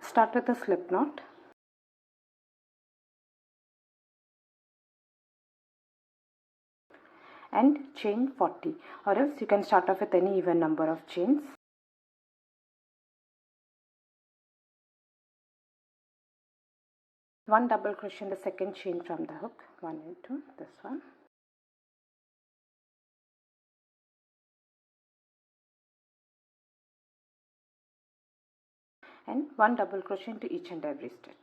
Start with a slip knot and chain 40, or else you can start off with any even number of chains. One double crochet in the second chain from the hook, one into this one. And one double crochet into each and every stitch.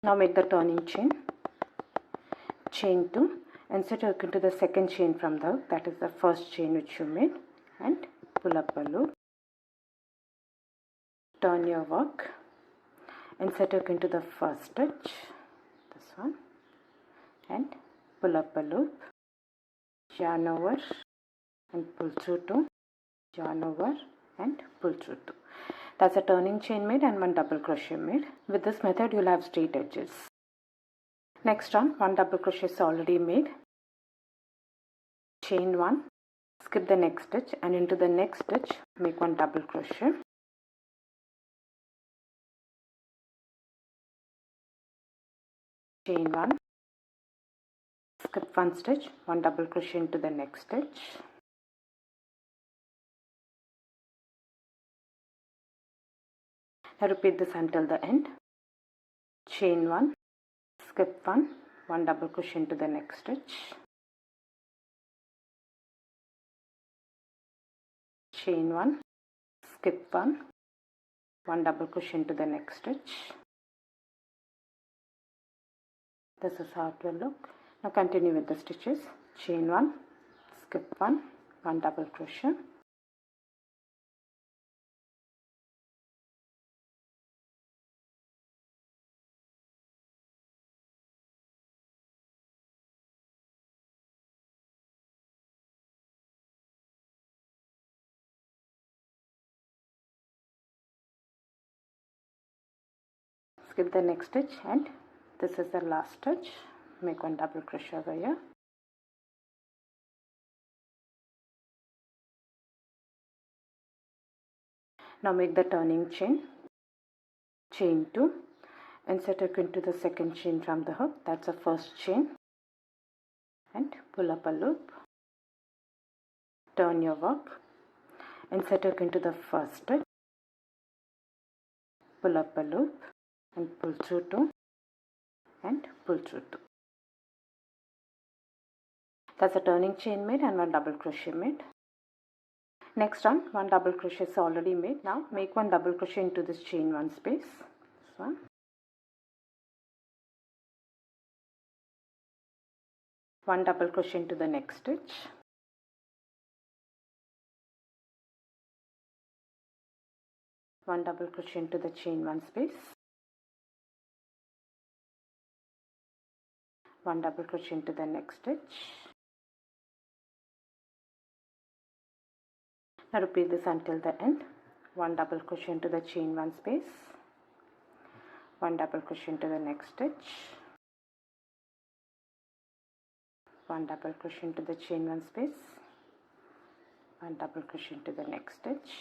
Now make the turning chain, chain 2, insert your hook into the second chain from the hook, that is the first chain which you made, and pull up a loop. Turn your work, insert your hook into the first stitch, this one, and pull up a loop, yarn over and pull through 2, yarn over and pull through 2. That's a turning chain made and one double crochet made. With this method, you'll have straight edges. Next one double crochet is already made. Chain 1, skip the next stitch, and into the next stitch, make one double crochet. Chain 1, skip one stitch, one double crochet into the next stitch. Now repeat this until the end. Chain 1, skip one double crochet into the next stitch. Chain 1, skip one double crochet into the next stitch. This is how it will look. Now continue with the stitches. Chain 1, skip one double crochet. Skip the next stitch, and this is the last stitch. Make one double crochet over here. Now make the turning chain, chain 2, insert hook into the second chain from the hook, that's the first chain, and pull up a loop. Turn your work, insert hook into the first stitch, pull up a loop, and pull through 2, and pull through 2. That's a turning chain made and one double crochet made. Next one double crochet is already made. Now make one double crochet into this chain 1 space, this one. One double crochet into the next stitch. One double crochet into the chain 1 space. One double crochet into the next stitch. Now repeat this until the end. One double crochet into the chain 1 space. One double crochet into the next stitch. One double crochet into the chain 1 space. One double crochet into the next stitch.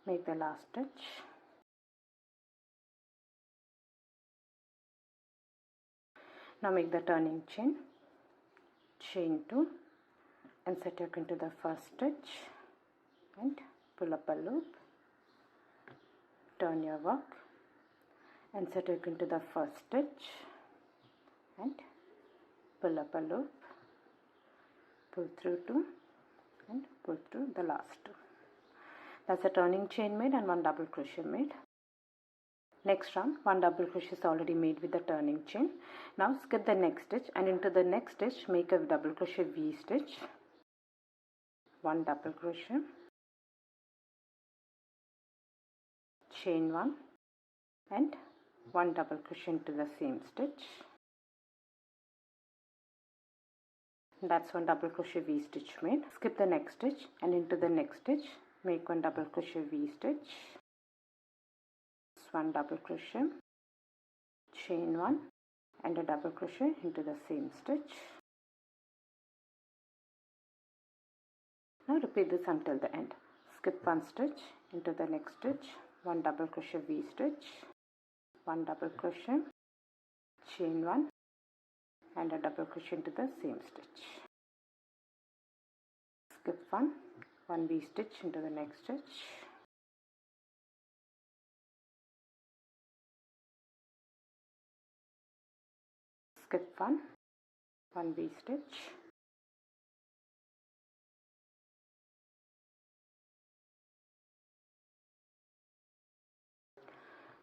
Make the last stitch. Now make the turning chain, chain 2, insert hook into the first stitch and pull up a loop. Turn your work, insert hook into the first stitch and pull up a loop, pull through 2 and pull through the last 2. That's a turning chain made and one double crochet made. Next round, 1 double crochet is already made with the turning chain. Now skip the next stitch and into the next stitch make a double crochet V stitch, 1 double crochet, chain 1 and 1 double crochet into the same stitch. That's 1 double crochet V stitch made. Skip the next stitch and into the next stitch make 1 double crochet V stitch, 1 double crochet, chain 1 and a double crochet into the same stitch. Now repeat this until the end. Skip 1 stitch, into the next stitch 1 double crochet V stitch, 1 double crochet, chain 1 and a double crochet into the same stitch. Skip 1 V stitch into the next stitch, skip 1 V stitch,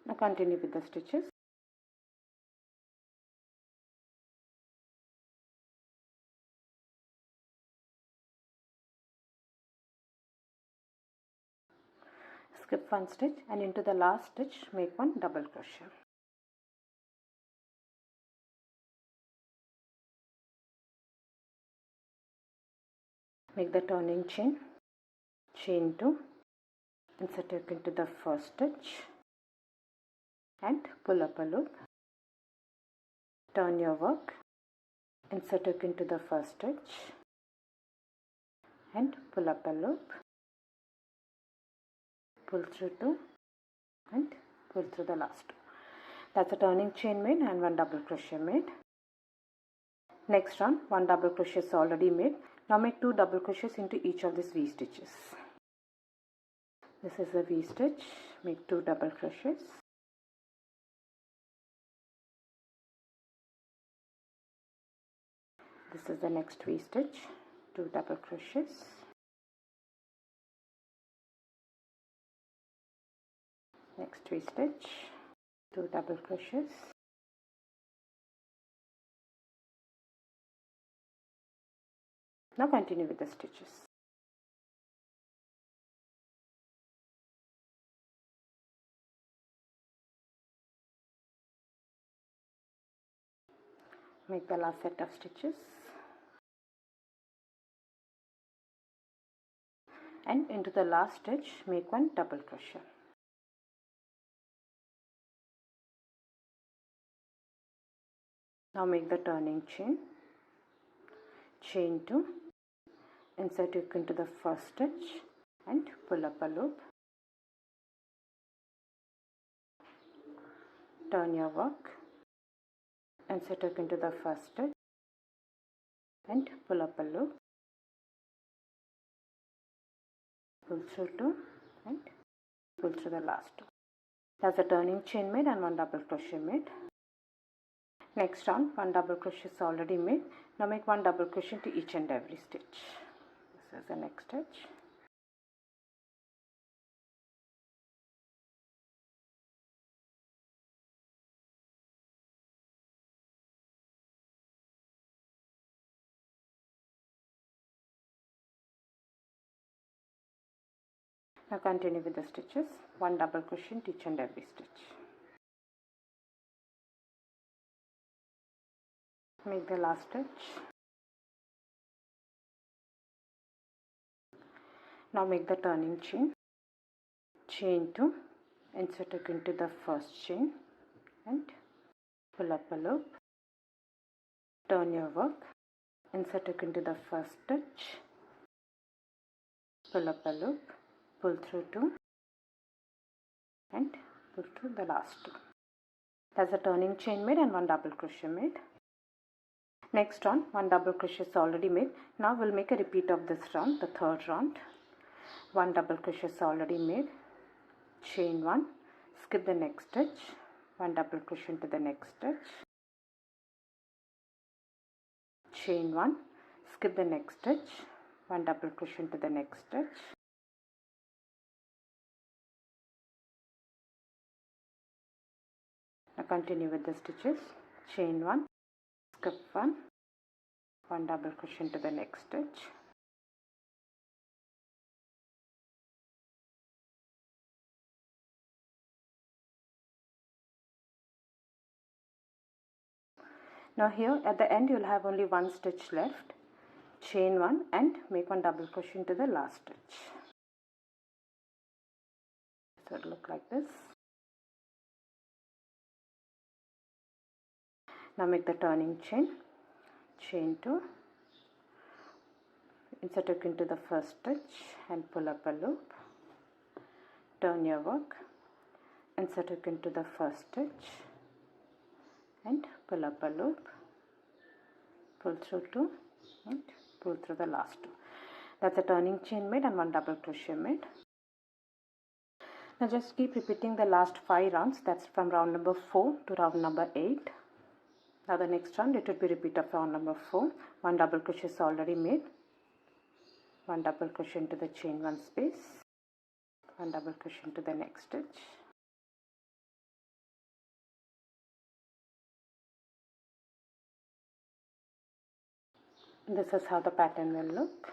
now continue with the stitches. Skip 1 stitch and into the last stitch make 1 double crochet. Make the turning chain, chain 2, insert hook into the first stitch and pull up a loop. Turn your work, insert hook into the first stitch and pull up a loop. Pull through 2 and pull through the last 2. That's a turning chain made and 1 double crochet made. Next round, 1 double crochet is already made. Now make 2 double crochets into each of these V stitches. This is a V stitch, make 2 double crochets. This is the next V stitch, 2 double crochets. Next V stitch, 2 double crochets. Now continue with the stitches. Make the last set of stitches and into the last stitch make 1 double crochet. Now make the turning chain, chain 2, insert hook into the first stitch and pull up a loop. Turn your work, insert hook into the first stitch and pull up a loop. Pull through 2 and pull through the last 2. That's a turning chain made and 1 double crochet made. Next round, 1 double crochet is already made. Now make 1 double crochet to each and every stitch. This is the next stitch. Now continue with the stitches, 1 double crochet to each and every stitch. Make the last stitch. Now make the turning chain, chain 2, insert hook into the first chain and pull up a loop. Turn your work, insert hook into the first stitch, pull up a loop, pull through 2 and pull through the last 2. That's a turning chain made and 1 double crochet made. Next round, 1 double crochet is already made. Now we'll make a repeat of this round, the third round. 1 double crochet is already made, chain 1, skip the next stitch, 1 double crochet into the next stitch, chain 1, skip the next stitch, 1 double crochet into the next stitch, continue with the stitches. Chain 1, skip 1 double crochet into the next stitch. Now here at the end you will have only one stitch left. Chain 1 and make 1 double crochet into the last stitch. So it will look like this. Now make the turning chain. Chain 2. Insert hook into the first stitch and pull up a loop. Turn your work. Insert hook into the first stitch and pull up a loop. Pull through 2 and pull through the last 2. That's a turning chain made and 1 double crochet made. Now just keep repeating the last 5 rounds. That's from round number 4 to round number 8. Now the next round it would be repeat of round number 4. 1 double crochet is already made. 1 double crochet into the chain 1 space. 1 double crochet into the next stitch. This is how the pattern will look.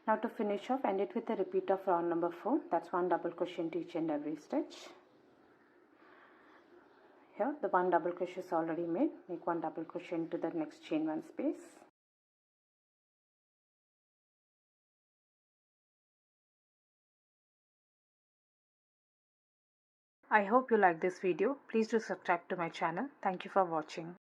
Now to finish off, end it with a repeat of round number 4. That's 1 double crochet into each and every stitch. Here the 1 double crochet is already made. Make 1 double crochet into the next chain 1 space. I hope you like this video. Please do subscribe to my channel. Thank you for watching.